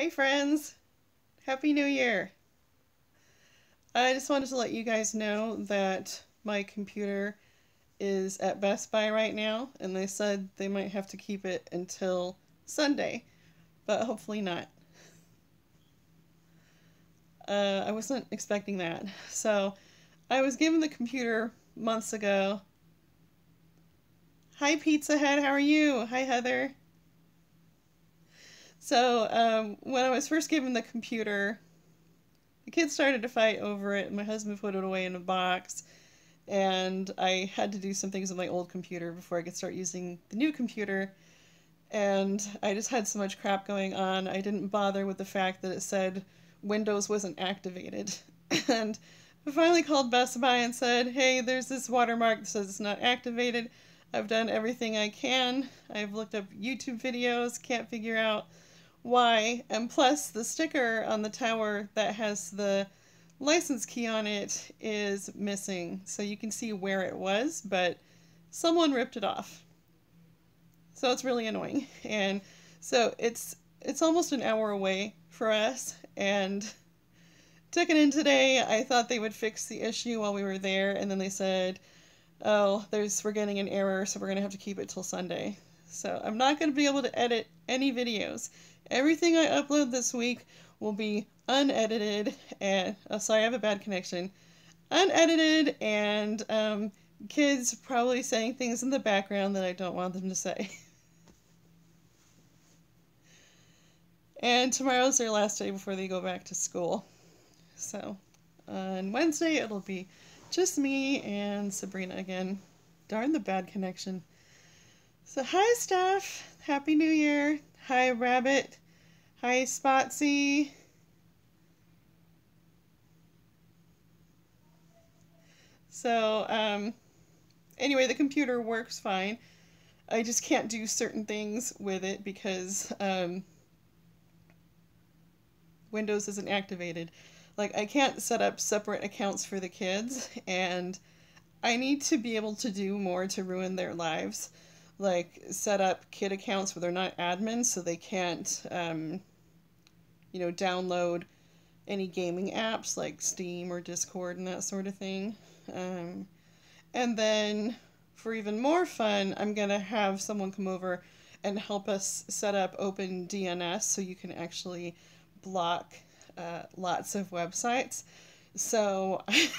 Hi, friends. Happy New Year. I just wanted to let you guys know that my computer is at Best Buy right now, and they said they might have to keep it until Sunday, but hopefully not. I wasn't expecting that. So, I was given the computer months ago. Hi, Pizza Head. How are you? Hi, Heather. So, when I was first given the computer, the kids started to fight over it. My husband put it away in a box, and I had to do some things with my old computer before I could start using the new computer. And I just had so much crap going on. I didn't bother with the fact that it said Windows wasn't activated. And I finally called Best Buy and said, hey, there's this watermark that says it's not activated. I've done everything I can. I've looked up YouTube videos, can't figure out why. And plus, the sticker on the tower that has the license key on it is missing. So you can see where it was, but someone ripped it off. So it's really annoying. And so it's almost an hour away for us, and took it in today. I thought they would fix the issue while we were there, and then they said, "Oh, we're getting an error, so we're going to have to keep it till Sunday." So I'm not going to be able to edit any videos. Everything I upload this week will be unedited, and oh, sorry, I have a bad connection. Unedited, and kids probably saying things in the background that I don't want them to say. And tomorrow's their last day before they go back to school. So on Wednesday, it'll be just me and Sabrina again. Darn the bad connection. So, hi, Steph. Happy New Year. Hi, Rabbit. Hi, Spotsy. So, anyway, the computer works fine. I just can't do certain things with it because Windows isn't activated. Like, I can't set up separate accounts for the kids, and I need to be able to do more to ruin their lives. Like, set up kid accounts where they're not admins, so they can't, download any gaming apps like Steam or Discord and that sort of thing. Um, and then, for even more fun, I'm going to have someone come over and help us set up Open DNS so you can actually block lots of websites. So I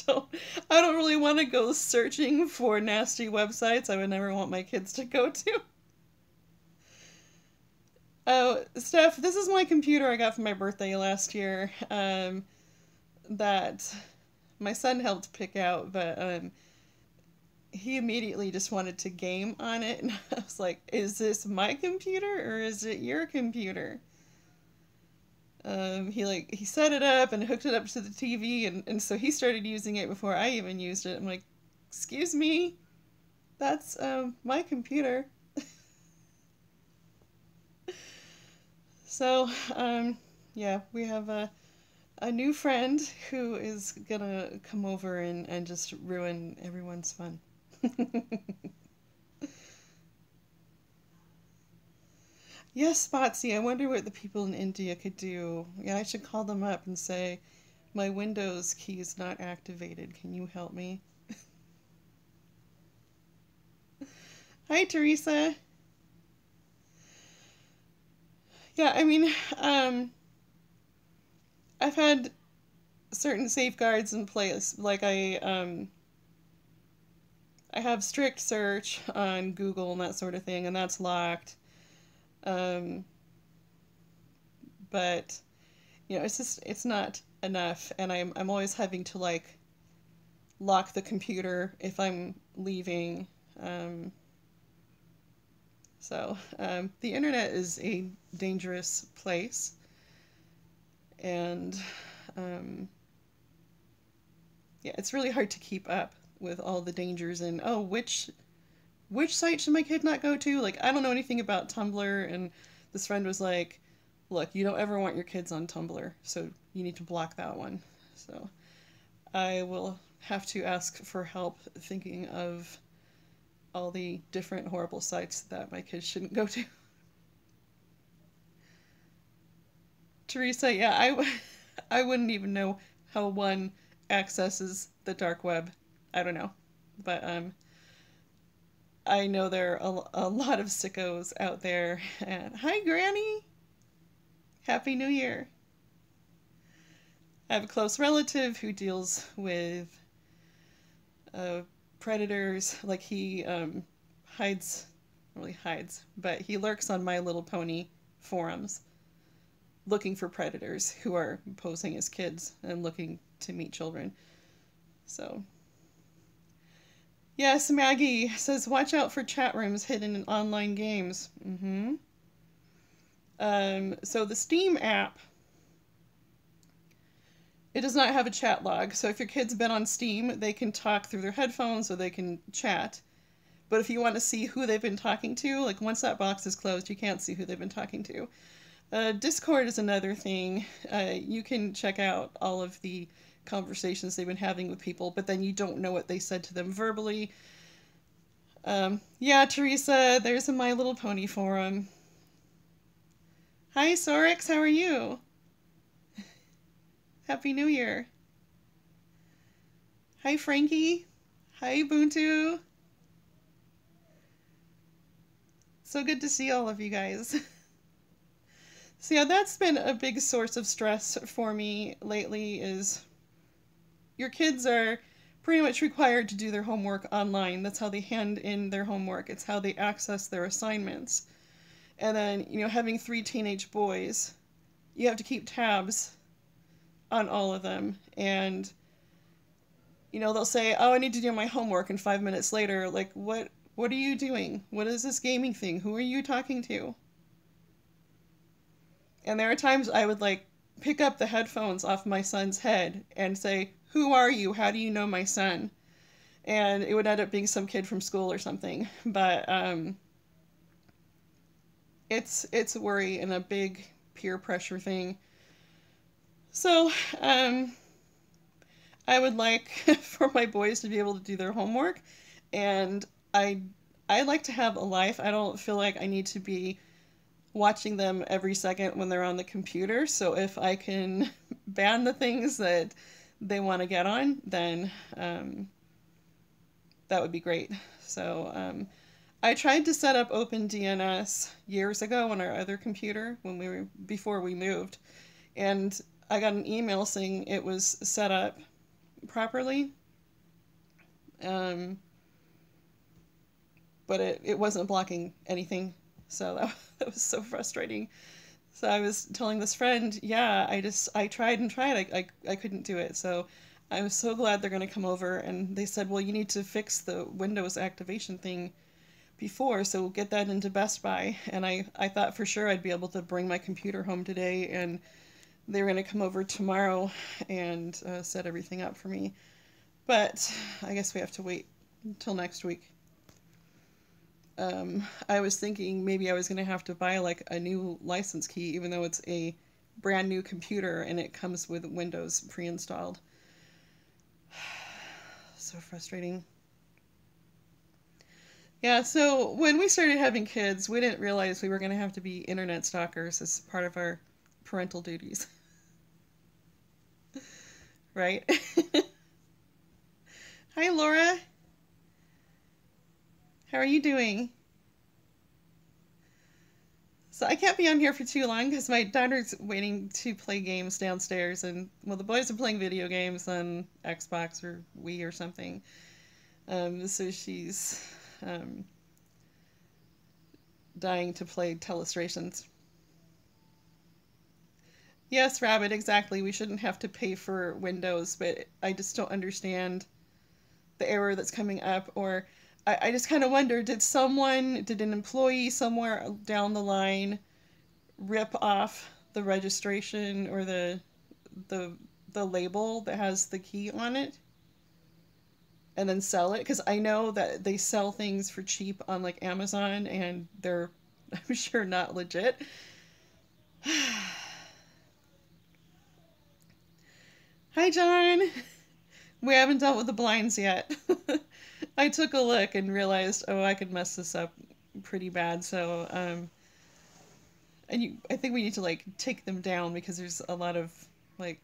don't I don't really want to go searching for nasty websites I would never want my kids to go to. Oh, Steph, this is my computer I got for my birthday last year. That my son helped pick out, but he immediately just wanted to game on it, and I was like, "Is this my computer or is it your computer?" He set it up and hooked it up to the TV, and so he started using it before I even used it. I'm like, "Excuse me, that's my computer." So yeah, we have a new friend who is gonna come over and just ruin everyone's fun. Yes, Spotsy, I wonder what the people in India could do. Yeah, I should call them up and say, my Windows key is not activated. Can you help me? Hi, Teresa. Yeah, I mean, I've had certain safeguards in place. Like I have strict search on Google and that sort of thing, and that's locked. Um, but it's not enough, and I'm always having to like lock the computer if I'm leaving. Um, so the internet is a dangerous place, and um, yeah, it's really hard to keep up with all the dangers and oh, which site should my kid not go to? Like, I don't know anything about Tumblr, and this friend was like, look, you don't ever want your kids on Tumblr, so you need to block that one. So I will have to ask for help thinking of all the different horrible sites that my kids shouldn't go to. Teresa, yeah, I wouldn't even know how one accesses the dark web. I don't know. But I know there are a lot of sickos out there. And hi, Granny! Happy New Year! I have a close relative who deals with predators. Like he hides, not really hides, but he lurks on My Little Pony forums looking for predators who are posing as kids and looking to meet children. So, yes, Maggie says, watch out for chat rooms hidden in online games. So the Steam app, it does not have a chat log. So if your kid's been on Steam, they can talk through their headphones or they can chat. But if you want to see who they've been talking to, like once that box is closed, you can't see who they've been talking to. Discord is another thing. You can check out all of the conversations they've been having with people, but then you don't know what they said to them verbally. Yeah, Teresa, there's a My Little Pony forum. Hi, Sorix, how are you? Happy New Year. Hi, Frankie. Hi, Ubuntu. So good to see all of you guys. So yeah, that's been a big source of stress for me lately is your kids are pretty much required to do their homework online. That's how they hand in their homework. It's how they access their assignments. And then, you know, having 3 teenage boys, you have to keep tabs on all of them. And, you know, they'll say, oh, I need to do my homework. And 5 minutes later, like, what are you doing? What is this gaming thing? Who are you talking to? And there are times I would, like, pick up the headphones off my son's head and say, who are you? How do you know my son? And it would end up being some kid from school or something. But it's a worry and a big peer pressure thing. So I would like for my boys to be able to do their homework, and I like to have a life. I don't feel like I need to be watching them every second when they're on the computer. So if I can ban the things that they want to get on, then that would be great. So I tried to set up OpenDNS years ago on our other computer before we moved, and I got an email saying it was set up properly, but it wasn't blocking anything. So that was so frustrating. So I was telling this friend, yeah, I tried and tried. I couldn't do it. So I was so glad they're going to come over. And they said, well, you need to fix the Windows activation thing before, so we'll get that into Best Buy. And I thought for sure I'd be able to bring my computer home today, and they were going to come over tomorrow and set everything up for me. But I guess we have to wait until next week. I was thinking maybe I was going to have to buy like a new license key, even though it's a brand new computer and it comes with Windows pre-installed. So frustrating. Yeah, so when we started having kids, we didn't realize we were going to have to be internet stalkers as part of our parental duties. Right? Hi, Laura. How are you doing? So I can't be on here for too long because my daughter's waiting to play games downstairs, and well, the boys are playing video games on Xbox or Wii or something. So she's dying to play Telestrations. Yes, Rabbit, exactly. We shouldn't have to pay for Windows, but I just don't understand the error that's coming up. Or I just kind of wonder, did an employee somewhere down the line rip off the registration or the label that has the key on it and then sell it? Because I know that they sell things for cheap on like Amazon, and they're, I'm sure, not legit. Hi, John. We haven't dealt with the blinds yet. I took a look and realized, oh, I could mess this up pretty bad. So, I think we need to like take them down because there's a lot of like,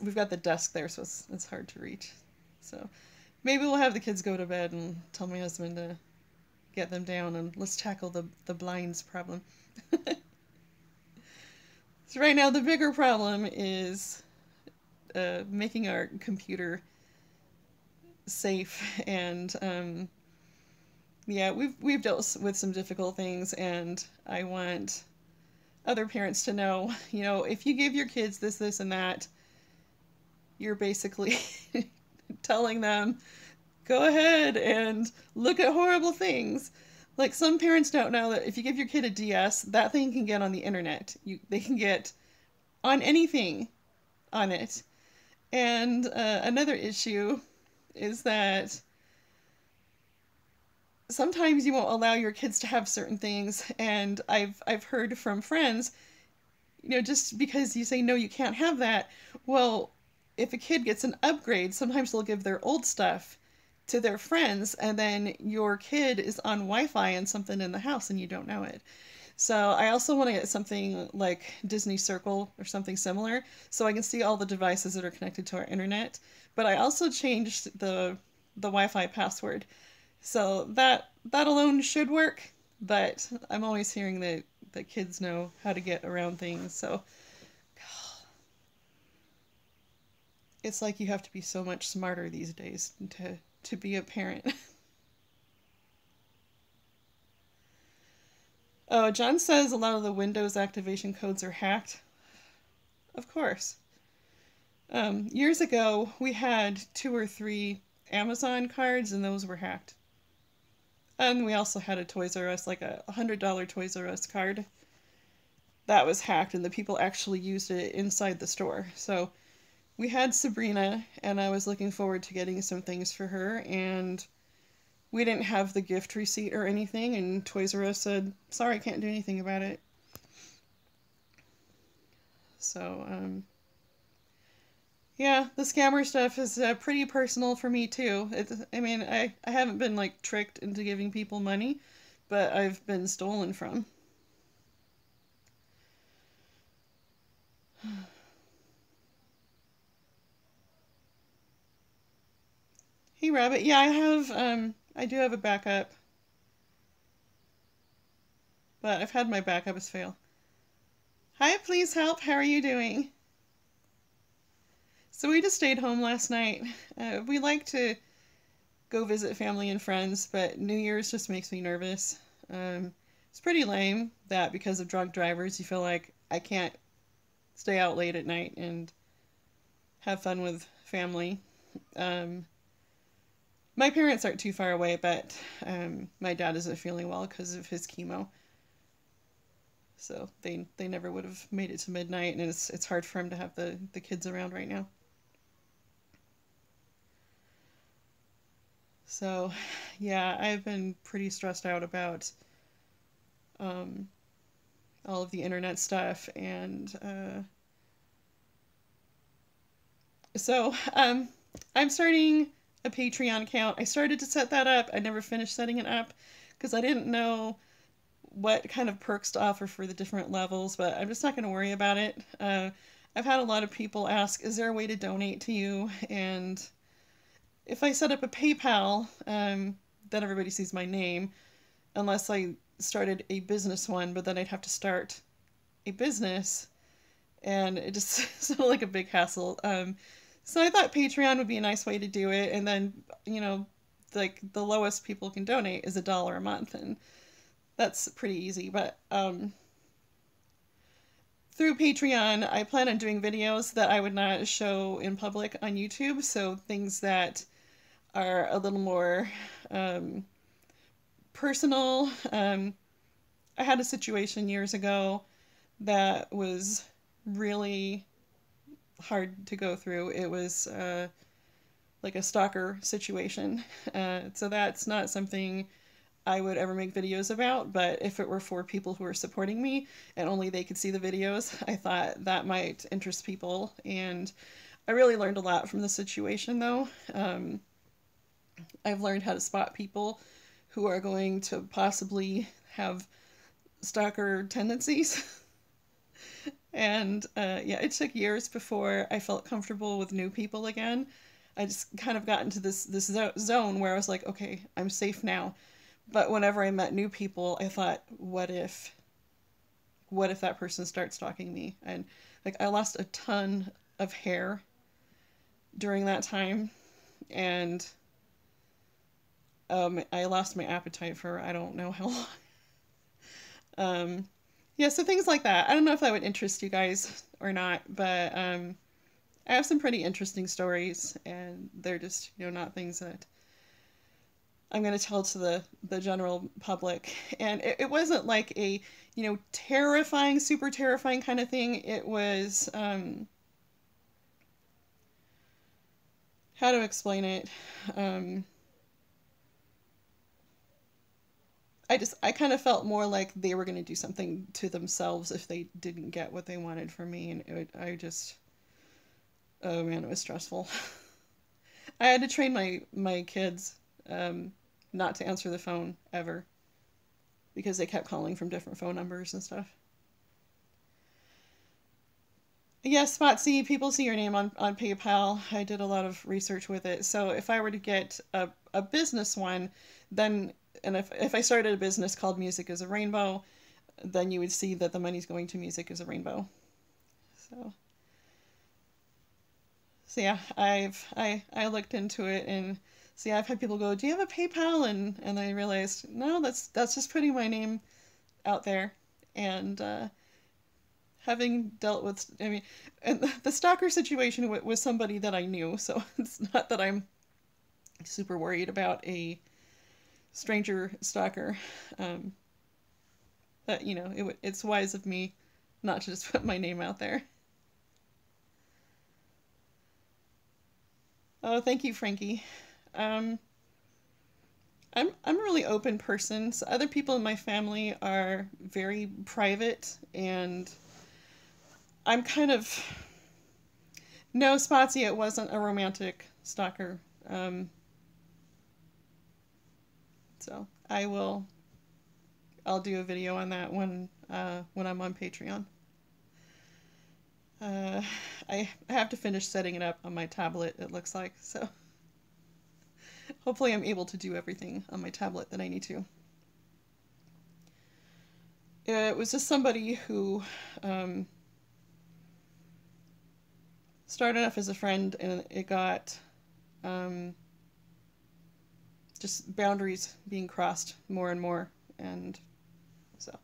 we've got the desk there, so it's hard to reach. So maybe we'll have the kids go to bed and tell my husband to get them down and let's tackle the blinds problem. So right now the bigger problem is making our computer safe, and yeah, we've dealt with some difficult things, and I want other parents to know, if you give your kids this and that, you're basically telling them, go ahead and look at horrible things. Like, some parents don't know that if you give your kid a DS, that thing can get on the internet. They can get on anything on it. And another issue is that sometimes you won't allow your kids to have certain things, and I've heard from friends, just because you say no, you can't have that. Well, if a kid gets an upgrade, sometimes they'll give their old stuff to their friends, and then your kid is on Wi-Fi and something in the house and you don't know it. So I also want to get something like Disney Circle or something similar so I can see all the devices that are connected to our internet. But I also changed the Wi-Fi password. So that alone should work, but I'm always hearing that kids know how to get around things. So it's like you have to be so much smarter these days to be a parent. Oh, John says a lot of the Windows activation codes are hacked. Of course. Years ago, we had 2 or 3 Amazon cards, and those were hacked. And we also had a Toys R Us, like a $100 Toys R Us card. That was hacked, and the people actually used it inside the store. So we had Sabrina, and I was looking forward to getting some things for her, and we didn't have the gift receipt or anything, and Toys R Us said, sorry, can't do anything about it. So, yeah, the scammer stuff is pretty personal for me, too. I haven't been, like, tricked into giving people money, but I've been stolen from. Hey, Rabbit. Yeah, I do have a backup. But I've had my backups fail. Hi, please help. How are you doing? So we just stayed home last night. We like to go visit family and friends, but New Year's just makes me nervous. It's pretty lame that because of drunk drivers, you feel like I can't stay out late at night and have fun with family. My parents aren't too far away, but my dad isn't feeling well because of his chemo. So they never would have made it to midnight, and it's hard for him to have the kids around right now. So, yeah, I've been pretty stressed out about um, all of the internet stuff, and I'm starting a Patreon account. I started to set that up. I never finished setting it up because I didn't know what kind of perks to offer for the different levels, but I'm just not going to worry about it. I've had a lot of people ask, is there a way to donate to you? And if I set up a PayPal, then everybody sees my name, unless I started a business one, but then I'd have to start a business, and it just sounded like a big hassle. So I thought Patreon would be a nice way to do it, and then, like the lowest people can donate is $1 a month, and that's pretty easy. But through Patreon, I plan on doing videos that I would not show in public on YouTube, so things that are a little more personal. I had a situation years ago that was really hard to go through. It was like a stalker situation. So that's not something I would ever make videos about, but if it were for people who are supporting me and only they could see the videos, I thought that might interest people. And I really learned a lot from the situation, though. I've learned how to spot people who are going to possibly have stalker tendencies. And yeah, it took years before I felt comfortable with new people again. I just kind of got into this zone where I was like, okay, I'm safe now. But whenever I met new people, I thought, what if that person starts stalking me? And like I lost a ton of hair during that time, and I lost my appetite for I don't know how long. Yeah, so things like that. I don't know if that would interest you guys or not, but I have some pretty interesting stories, and they're just not things that I'm going to tell to the general public. And it wasn't like a terrifying, super terrifying kind of thing. It was how to explain it. Um, I kind of felt more like they were going to do something to themselves if they didn't get what they wanted from me, and I just, oh man, it was stressful. I had to train my kids not to answer the phone ever because they kept calling from different phone numbers and stuff. Yes, Spotsy, people see your name on PayPal. I did a lot of research with it. So if I were to get a business one, then, and if I started a business called Music is a Rainbow, then you would see that the money's going to Music is a Rainbow. So, so yeah, I looked into it, and see, I've had people go, "Do you have a PayPal?" And I realized, no, that's just putting my name out there. And having dealt with, I mean, and the stalker situation was somebody that I knew, so it's not that I'm super worried about a stranger stalker. Um, but it's wise of me not to just put my name out there. Oh, thank you, Frankie. Um, I'm a really open person. So other people in my family are very private, and I'm kind of no, Spotsy. It wasn't a romantic stalker. Um, so I'll do a video on that when I'm on Patreon. Uh, I have to finish setting it up on my tablet. It looks like so. Hopefully, I'm able to do everything on my tablet that I need to. It was just somebody who started off as a friend, and it got um, just boundaries being crossed more and more. And so,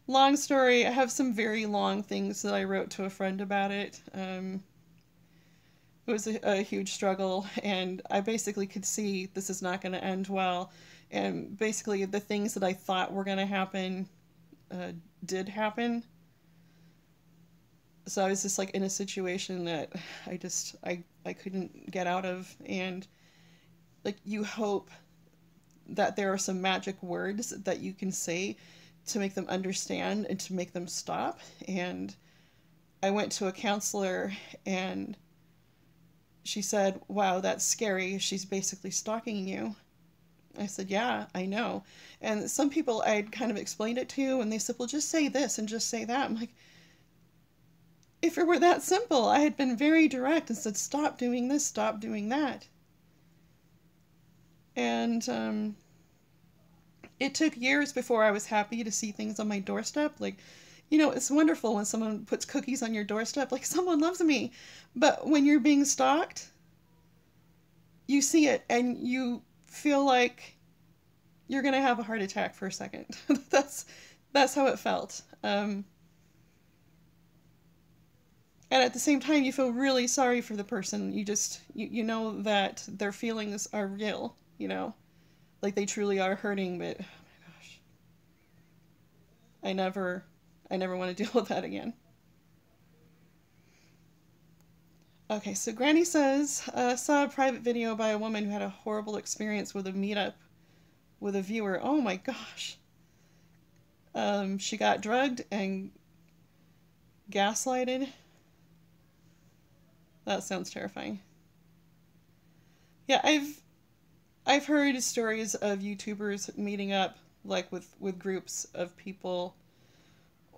long story, I have some very long things that I wrote to a friend about it. It was a huge struggle, and I basically could see this is not going to end well. And basically, the things that I thought were going to happen uh, did happen. So I was just like in a situation that I couldn't get out of, and like you hope that there are some magic words that you can say to make them understand and to make them stop. And I went to a counselor, and she said, "Wow, that's scary. She's basically stalking you." I said, "Yeah, I know." And some people I'd kind of explained it to, and they said, "Well, just say this and just say that." I'm like, if it were that simple, I had been very direct and said, "Stop doing this, stop doing that." And it took years before I was happy to see things on my doorstep. Like, it's wonderful when someone puts cookies on your doorstep, like someone loves me. But when you're being stalked, you see it and you feel like you're gonna have a heart attack for a second. That's how it felt. And at the same time, you feel really sorry for the person. You know that their feelings are real. Like they truly are hurting. But oh my gosh, I never, I never want to deal with that again. Okay, so Granny says, saw a private video by a woman who had a horrible experience with a meetup with a viewer. Oh my gosh. She got drugged and gaslighted. That sounds terrifying. Yeah, I've heard stories of YouTubers meeting up like with groups of people.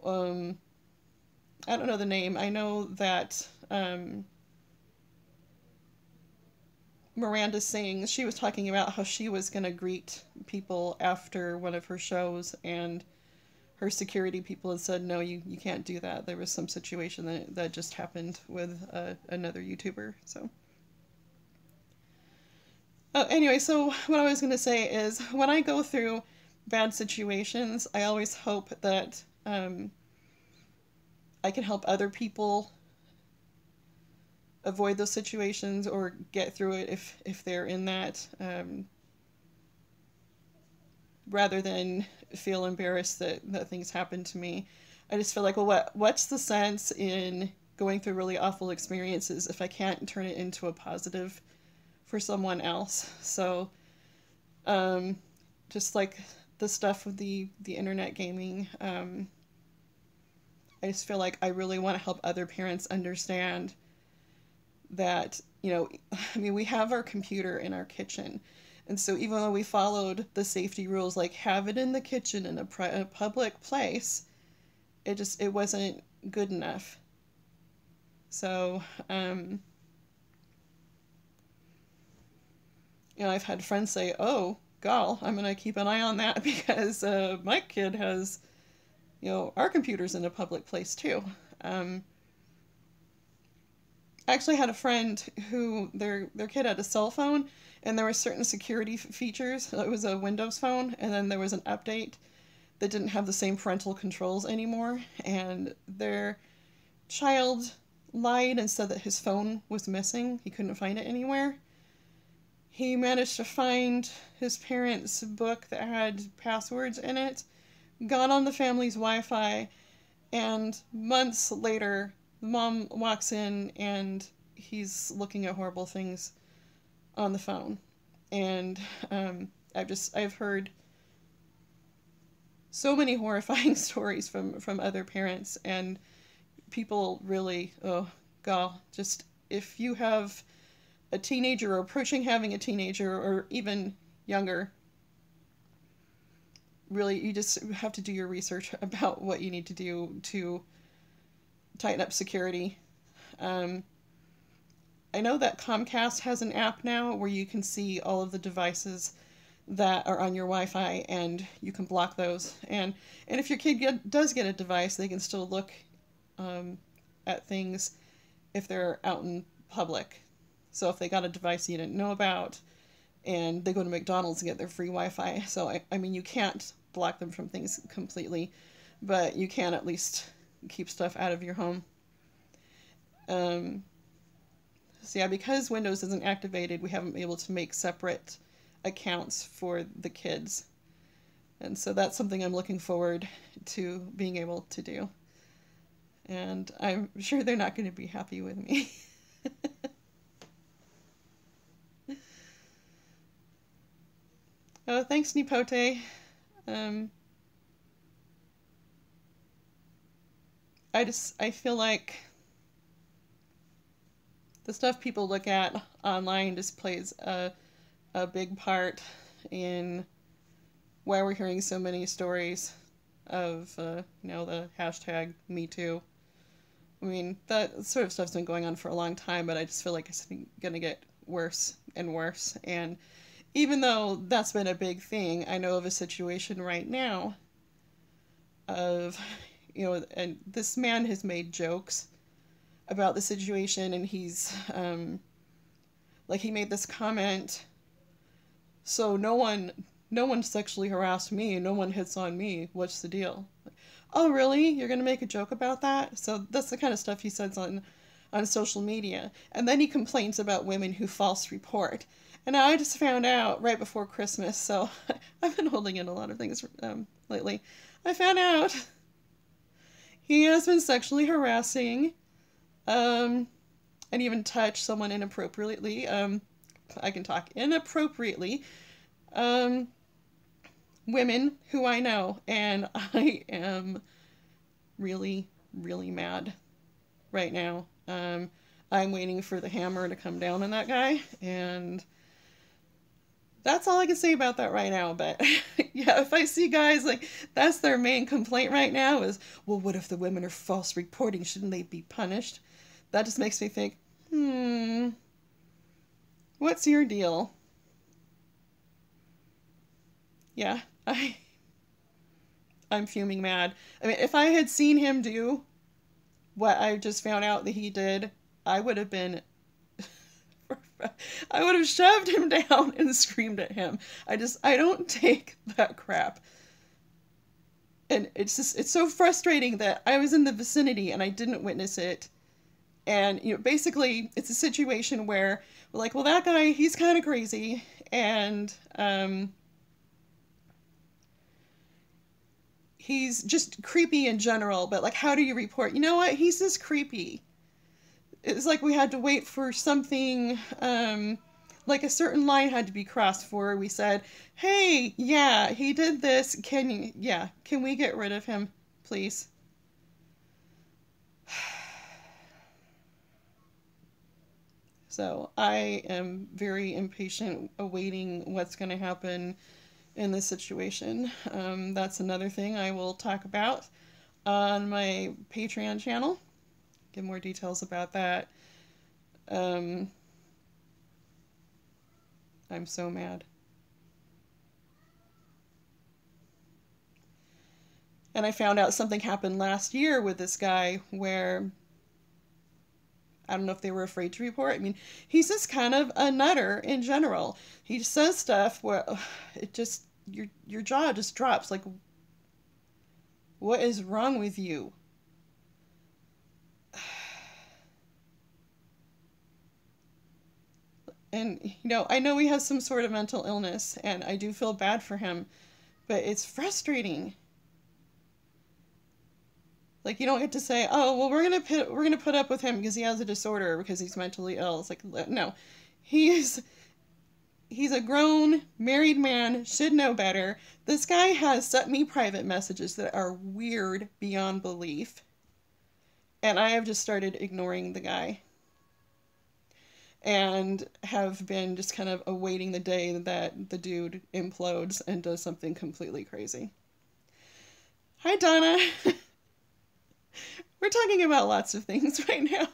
Um, I don't know the name. I know that Miranda Sings, she was talking about how she was going to greet people after one of her shows, and her security people had said, no, you can't do that. There was some situation that just happened with another YouTuber. So, anyway, so what I was going to say is when I go through bad situations, I always hope that I can help other people avoid those situations or get through it if they're in that, rather than feel embarrassed that things happen to me. I just feel like, well, what's the sense in going through really awful experiences if I can't turn it into a positive for someone else? So, just like the stuff with the internet gaming, I just feel like I really want to help other parents understand that, I mean, we have our computer in our kitchen. And so even though we followed the safety rules, like have it in the kitchen in a public place, it wasn't good enough. So, I've had friends say, oh, gall, I'm going to keep an eye on that because my kid has, our computer's in a public place too. I actually had a friend who their kid had a cell phone, and there were certain security features. It was a Windows phone, and then there was an update that didn't have the same parental controls anymore, and their child lied and said that his phone was missing. He couldn't find it anywhere. He managed to find his parents' book that had passwords in it, got on the family's Wi-Fi, and months later, the mom walks in and he's looking at horrible things on the phone. And I've heard so many horrifying stories from other parents, and people really, oh god, just if you have a teenager or approaching having a teenager or even younger, really you just have to do your research about what you need to do to tighten up security. I know that Comcast has an app now where you can see all of the devices that are on your Wi-Fi, and you can block those. And if your kid does get a device, they can still look at things if they're out in public. So if they got a device you didn't know about, and they go to McDonald's and get their free Wi-Fi. So, I mean, you can't block them from things completely, but you can at least keep stuff out of your home. So yeah, because Windows isn't activated, we haven't been able to make separate accounts for the kids. And so that's something I'm looking forward to being able to do. And I'm sure they're not going to be happy with me. Oh, thanks, Nipote. I feel like the stuff people look at online just plays a big part in why we're hearing so many stories of, the hashtag Me Too. I mean, that sort of stuff's been going on for a long time, but I just feel like it's going to get worse and worse. And even though that's been a big thing, I know of a situation right now of, and this man has made jokes about the situation, and he's, he made this comment, so no one sexually harassed me, no one hits on me, what's the deal? Oh, really? You're going to make a joke about that? So that's the kind of stuff he says on social media. And then he complains about women who false report. And I just found out right before Christmas, so I've been holding in a lot of things lately. I found out he has been sexually harassing and even touched someone inappropriately. I can talk inappropriately. Women who I know, and I am really, really mad right now. I'm waiting for the hammer to come down on that guy, and That's all I can say about that right now. But yeah, if I see guys like that's their main complaint right now is, well, what if the women are false reporting? Shouldn't they be punished? That just makes me think, what's your deal? Yeah, I'm fuming mad. I mean, if I had seen him do what I just found out that he did, I would have been I would have shoved him down and screamed at him. I don't take that crap. And it's so frustrating that I was in the vicinity and I didn't witness it. And basically it's a situation where we're like, well, that guy, he's kind of crazy, and he's just creepy in general, but like, how do you report? You know what? He's just creepy. It's like we had to wait for something, like a certain line had to be crossed for. We said, hey, yeah, he did this. Can we get rid of him, please? So I am very impatient awaiting what's going to happen in this situation. That's another thing I will talk about on my Patreon channel. Give more details about that. I'm so mad. And I found out something happened last year with this guy where I don't know if they were afraid to report. I mean, he's just kind of a nutter in general. He just says stuff where it just, your jaw just drops. Like, what is wrong with you? And, I know he has some sort of mental illness, and I do feel bad for him, but it's frustrating. Like, you don't get to say, oh, well, we're gonna put up with him because he has a disorder, because he's mentally ill. It's like, no. He's a grown, married man, should know better. This guy has sent me private messages that are weird beyond belief. And I have just started ignoring the guy. And have been just kind of awaiting the day that the dude implodes and does something completely crazy. Hi, Donna. We're talking about lots of things right now.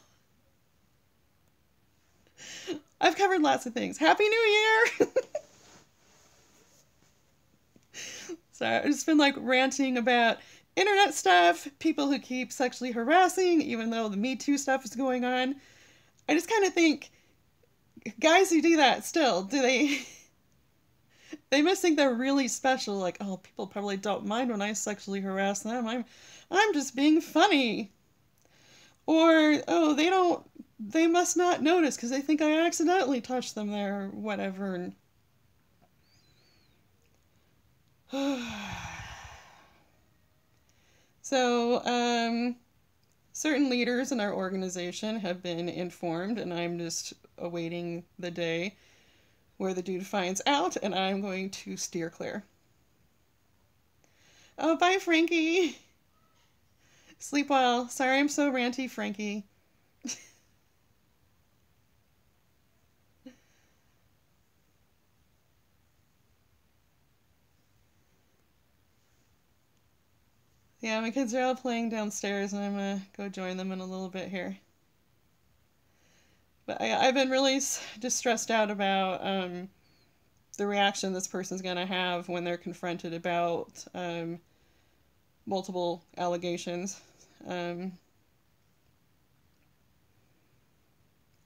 I've covered lots of things. Happy New Year! So I've just been like ranting about internet stuff, people who keep sexually harassing, even though the Me Too stuff is going on. I just kind of think, guys who do that still, they must think they're really special. Like, oh, people probably don't mind when I sexually harass them. I'm just being funny. Or, oh, they must not notice because they think I accidentally touched them there or whatever. So, certain leaders in our organization have been informed, and I'm just awaiting the day where the dude finds out, and I'm going to steer clear. Oh, bye, Frankie. Sleep well. Sorry I'm so ranty, Frankie. Yeah, my kids are all playing downstairs, and I'm gonna go join them in a little bit here. But I've been really just stressed out about the reaction this person's gonna have when they're confronted about multiple allegations.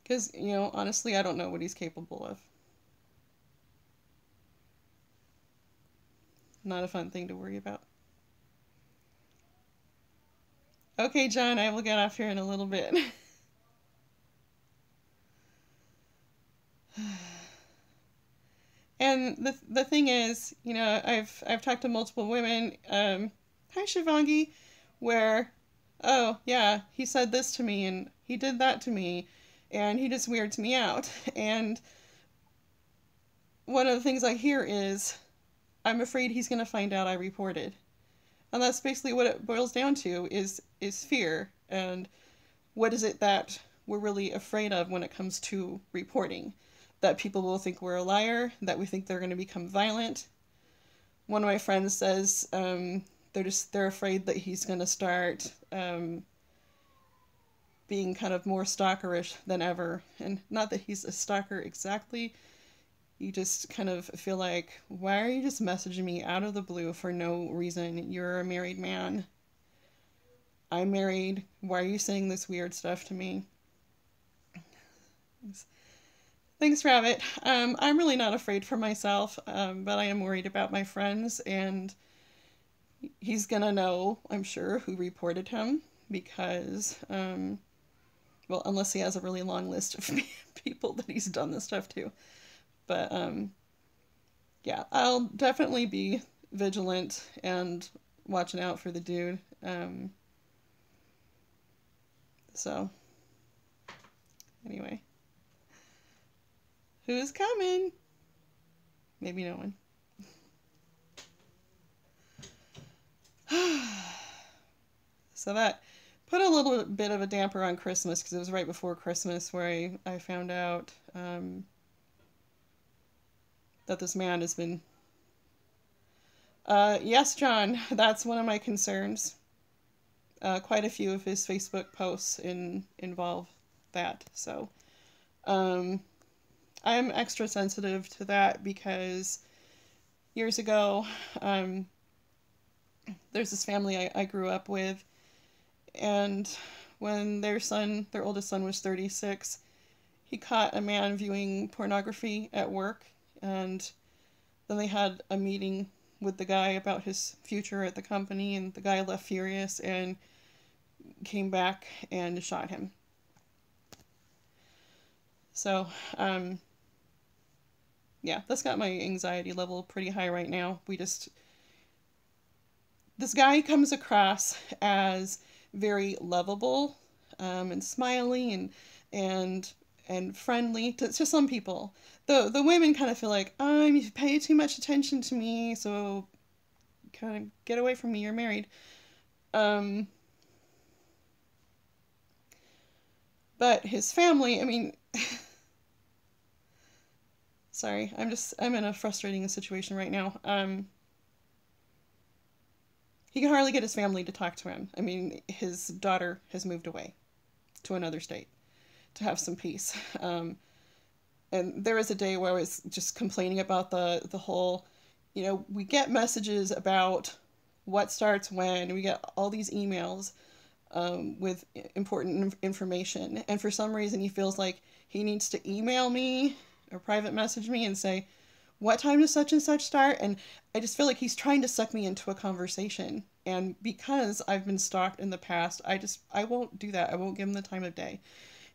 Because, honestly, I don't know what he's capable of. Not a fun thing to worry about. Okay, John, I will get off here in a little bit. And the thing is, I've talked to multiple women. Hi, Shivangi, where, oh yeah, he said this to me and he did that to me, and he just weirds me out. And one of the things I hear is, I'm afraid he's going to find out I reported. And that's basically what it boils down to, is fear. And what is it that we're really afraid of when it comes to reporting? that people will think we're a liar, that we think they're going to become violent. One of my friends says they're afraid that he's going to start being kind of more stalkerish than ever. And not that he's a stalker exactly. You just kind of feel like, why are you just messaging me out of the blue for no reason? You're a married man. I'm married. Why are you saying this weird stuff to me? Thanks, Rabbit. I'm really not afraid for myself, but I am worried about my friends, and he's gonna know, I'm sure, who reported him, because, well, unless he has a really long list of people that he's done this stuff to. But, yeah, I'll definitely be vigilant and watching out for the dude. So, anyway. Who's coming? Maybe no one. So that put a little bit of a damper on Christmas, because it was right before Christmas where I found out that this man has been... yes, John, that's one of my concerns. Quite a few of his Facebook posts involve that, so... I'm extra sensitive to that because years ago, there's this family I grew up with, and when their oldest son was 36, he caught a man viewing pornography at work, and then they had a meeting with the guy about his future at the company, and the guy left furious and came back and shot him. So, yeah, that's got my anxiety level pretty high right now. This guy comes across as very lovable, and smiley and friendly to some people. The women kind of feel like, you pay too much attention to me, so kind of get away from me, you're married. But his family, I mean... Sorry, I'm in a frustrating situation right now. He can hardly get his family to talk to him. I mean, his daughter has moved away to another state to have some peace. And there was a day where I was just complaining about the whole, we get messages about what starts when, we get all these emails with important information. And for some reason, he feels like he needs to email me or private message me and say, what time does such and such start? And I just feel like he's trying to suck me into a conversation. And because I've been stalked in the past, I won't do that. I won't give him the time of day.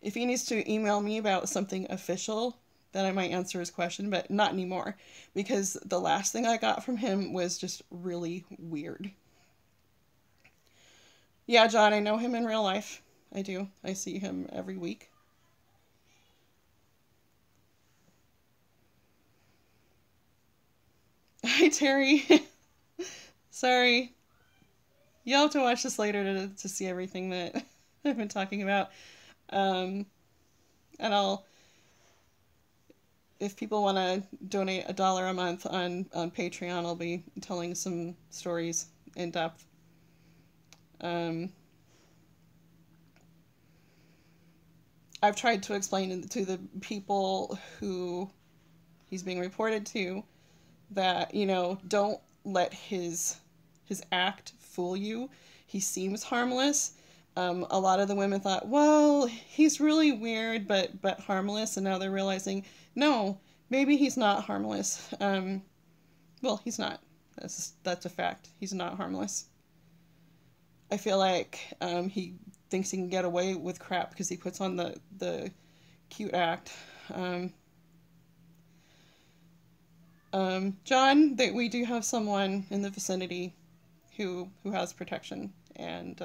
If he needs to email me about something official, then I might answer his question, but not anymore. Because the last thing I got from him was just really weird. Yeah, John, I know him in real life. I do. I see him every week. Hi, Terry. Sorry. You'll have to watch this later to see everything that I've been talking about. And if people want to donate $1 a month on Patreon, I'll be telling some stories in depth. I've tried to explain to the people who he's being reported to that, don't let his act fool you. He seems harmless. A lot of the women thought, well, he's really weird, but harmless, and now they're realizing, no, maybe he's not harmless. Well, he's not. That's a fact. He's not harmless. I feel like he thinks he can get away with crap because he puts on the cute act. John, that we do have someone in the vicinity who has protection, and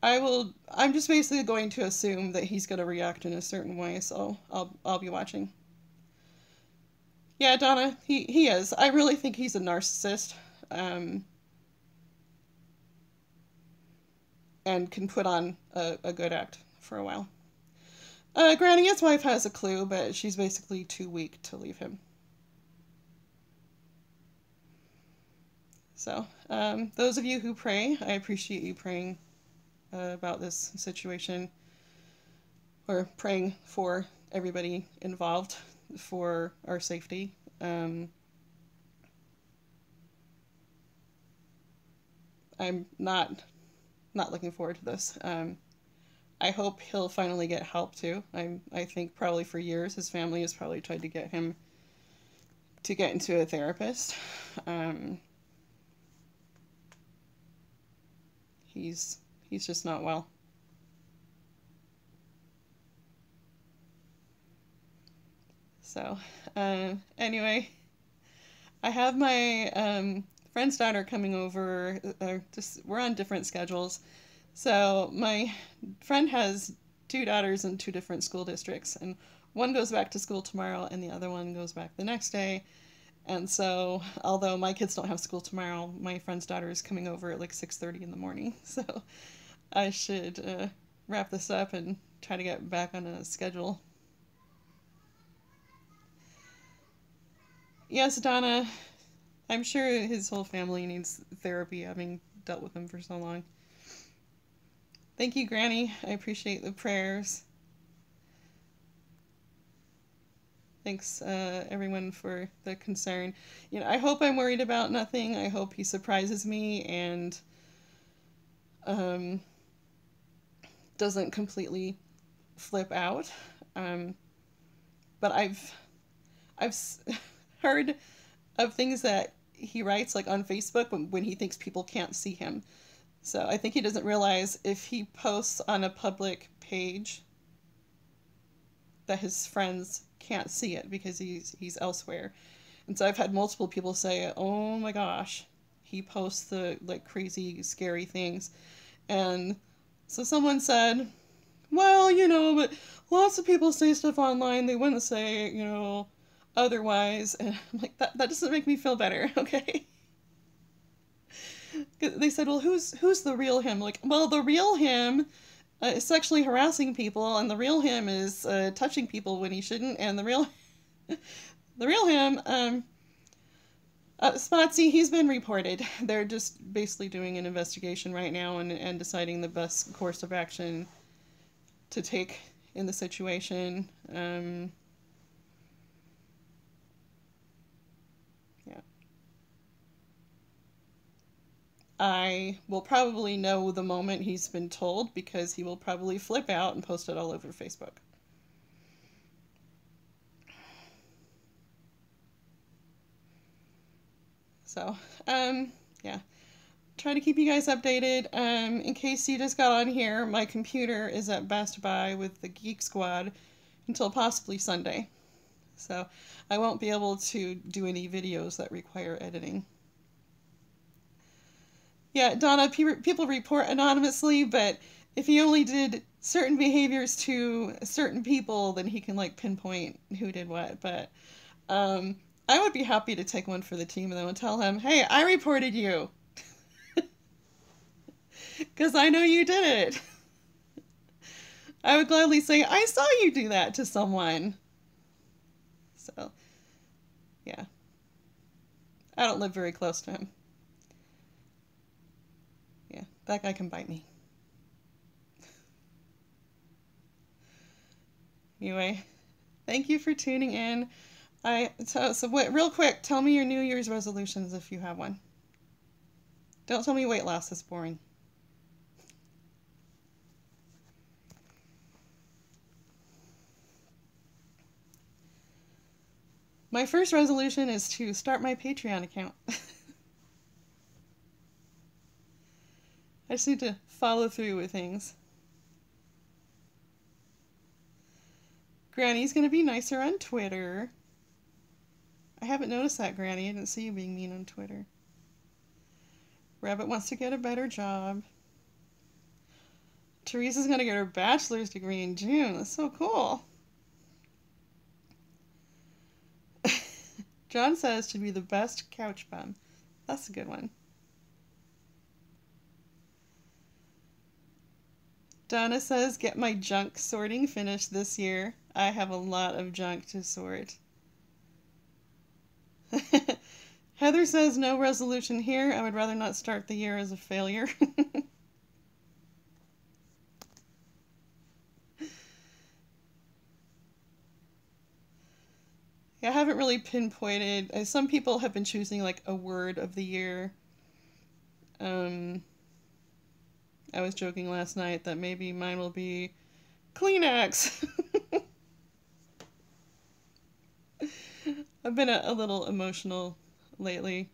I'm just basically going to assume that he's going to react in a certain way, so I'll be watching. Yeah, Donna, he is. I really think he's a narcissist, and can put on a good act for a while. Granny, his wife has a clue, but she's basically too weak to leave him. So, those of you who pray, I appreciate you praying about this situation, or praying for everybody involved for our safety. I'm not looking forward to this. I hope he'll finally get help too. I think probably for years his family has probably tried to get him to get into a therapist. He's just not well. So, anyway, I have my friend's daughter coming over. We're on different schedules. So my friend has two daughters in two different school districts, and one goes back to school tomorrow, and the other one goes back the next day. And so, although my kids don't have school tomorrow, my friend's daughter is coming over at like 6:30 in the morning. So I should wrap this up and try to get back on a schedule. Yes, Donna, I'm sure his whole family needs therapy, having dealt with him for so long. Thank you, Granny. I appreciate the prayers. Thanks, everyone, for the concern. I hope I'm worried about nothing. I hope he surprises me and doesn't completely flip out. But I've heard of things that he writes like on Facebook when he thinks people can't see him. So I think he doesn't realize if he posts on a public page that his friends can't see it because he's elsewhere. And so I've had multiple people say, "Oh my gosh, he posts the like crazy scary things." And so someone said, "Well, but lots of people say stuff online they wouldn't say, otherwise." And I'm like, that doesn't make me feel better, okay? They said, "Well, who's the real him?" Like, well, the real him is sexually harassing people, and the real him is touching people when he shouldn't, and the real him, Spotsy, he's been reported. They're just basically doing an investigation right now and deciding the best course of action to take in the situation. Yeah. I will probably know the moment he's been told because he will probably flip out and post it all over Facebook. So, yeah. Try to keep you guys updated. In case you just got on here, my computer is at Best Buy with the Geek Squad until possibly Sunday. So I won't be able to do any videos that require editing. Yeah, Donna, people report anonymously, but if he only did certain behaviors to certain people, then he can like pinpoint who did what. But I would be happy to take one for the team and then would tell him, "Hey, I reported you. Because I know you did it." I would gladly say, "I saw you do that to someone." So, yeah. I don't live very close to him. Yeah, that guy can bite me. Anyway, thank you for tuning in. Real quick, tell me your New Year's resolutions if you have one. Don't tell me weight loss is boring. My first resolution is to start my Patreon account. I just need to follow through with things. Granny's gonna be nicer on Twitter. I haven't noticed that, Granny. I didn't see you being mean on Twitter. Rabbit wants to get a better job. Teresa's gonna get her bachelor's degree in June. That's so cool. John says to be the best couch bum. That's a good one. Donna says, get my junk sorting finished this year. I have a lot of junk to sort. Heather says, no resolution here. I would rather not start the year as a failure. I haven't really pinpointed. Some people have been choosing like a word of the year. I was joking last night that maybe mine will be Kleenex. I've been a little emotional lately,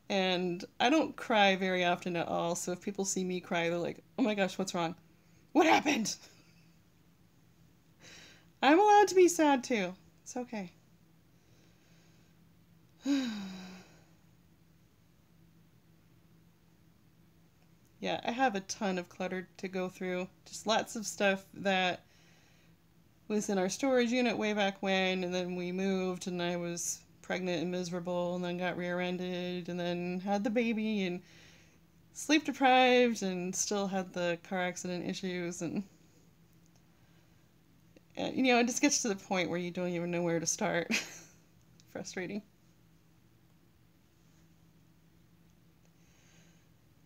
and I don't cry very often at all, so if people see me cry, they're like, oh my gosh, what's wrong? What happened? I'm allowed to be sad too. It's okay. Yeah, I have a ton of clutter to go through. Just lots of stuff that was in our storage unit way back when, and then we moved, and I was pregnant and miserable, and then got rear-ended, and then had the baby, and sleep deprived, and still had the car accident issues, and you know, it just gets to the point where you don't even know where to start. Frustrating.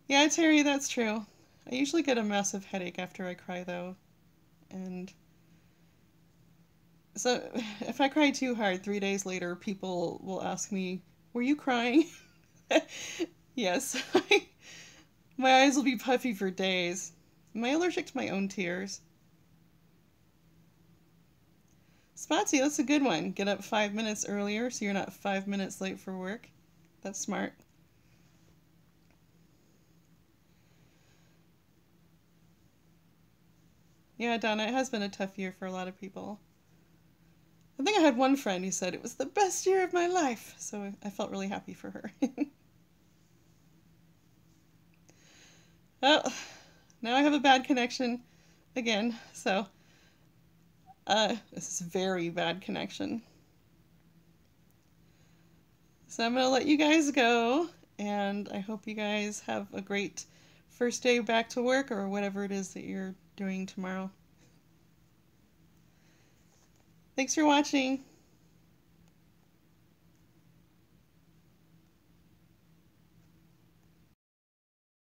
Yeah, Terry, that's true. I usually get a massive headache after I cry, though, and so if I cry too hard, 3 days later, people will ask me, were you crying? Yes. My eyes will be puffy for days. Am I allergic to my own tears? Spotsy, that's a good one. Get up 5 minutes earlier so you're not 5 minutes late for work. That's smart. Yeah, Donna, it has been a tough year for a lot of people. I think I had one friend who said it was the best year of my life, so I felt really happy for her. Well, now I have a bad connection again, so this is very bad connection. So I'm going to let you guys go, and I hope you guys have a great first day back to work or whatever it is that you're doing tomorrow. Thanks for watching.